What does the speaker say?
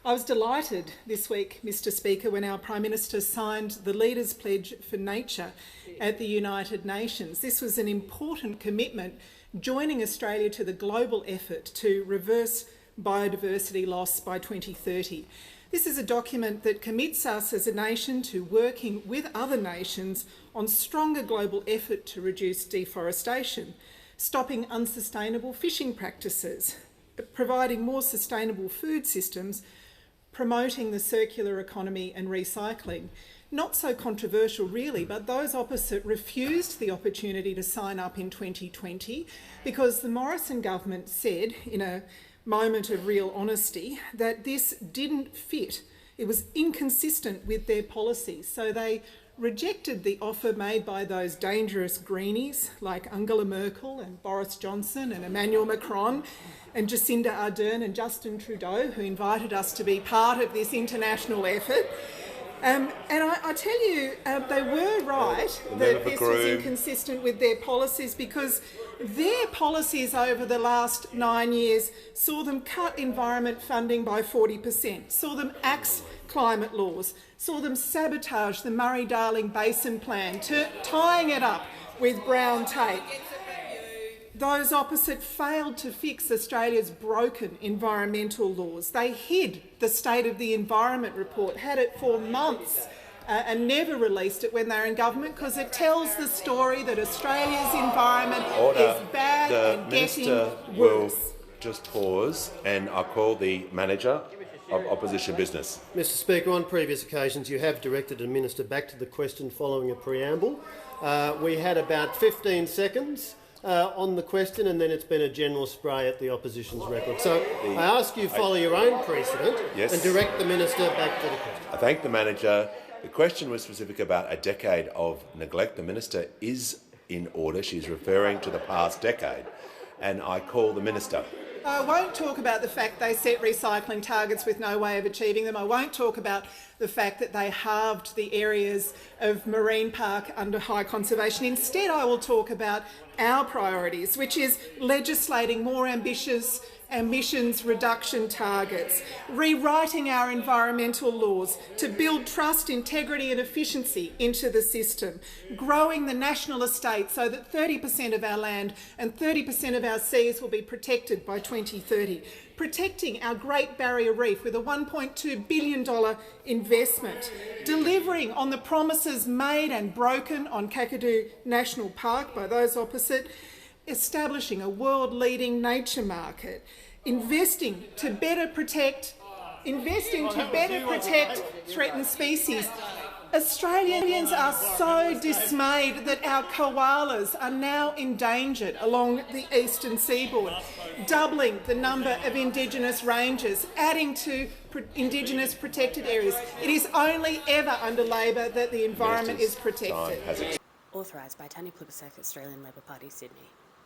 I was delighted this week, Mr Speaker, when our Prime Minister signed the Leaders' Pledge for Nature at the United Nations. This was an important commitment, joining Australia to the global effort to reverse biodiversity loss by 2030. This is a document that commits us as a nation to working with other nations on stronger global effort to reduce deforestation, stopping unsustainable fishing practices, providing more sustainable food systems, promoting the circular economy and recycling. Not so controversial really, but those opposite refused the opportunity to sign up in 2020 because the Morrison government said, in a moment of real honesty, that this didn't fit. It was inconsistent with their policies. So they rejected the offer made by those dangerous greenies like Angela Merkel and Boris Johnson and Emmanuel Macron and Jacinda Ardern and Justin Trudeau, who invited us to be part of this international effort. And I tell you, they were right that this was inconsistent with their policies, because their policies over the last 9 years saw them cut environment funding by 40%, saw them axe climate laws, saw them sabotage the Murray-Darling Basin Plan, tying it up with brown tape. Those opposite failed to fix Australia's broken environmental laws. They hid the State of the Environment report, had it for months and never released it when they were in government, because it tells the story that Australia's environment is bad and getting worse. Will just pause, and I'll call the manager of opposition business. Mr Speaker, on previous occasions you have directed a minister back to the question following a preamble. We had about 15 seconds on the question, and then it's been a general spray at the opposition's record. So I ask you follow your own precedent and direct the minister back to the question. I thank the manager. The question was specific about a decade of neglect. The minister is in order. She's referring to the past decade, and I call the minister. I won't talk about the fact they set recycling targets with no way of achieving them. I won't talk about the fact that they halved the areas of marine park under high conservation. Instead, I will talk about our priorities, which is legislating more ambitious emissions reduction targets, rewriting our environmental laws to build trust, integrity and efficiency into the system, growing the national estate so that 30% of our land and 30% of our seas will be protected by 2030, protecting our Great Barrier Reef with a $1.2 billion investment, delivering on the promises made and broken on Kakadu National Park by those opposite, establishing a world-leading nature market, investing to better protect threatened species. Australians are so dismayed that our koalas are now endangered along the eastern seaboard, doubling the number of Indigenous ranges, adding to Indigenous protected areas. It is only ever under Labor that the environment is protected. Authorised by Tanya Plibersek, Australian Labor Party, Sydney.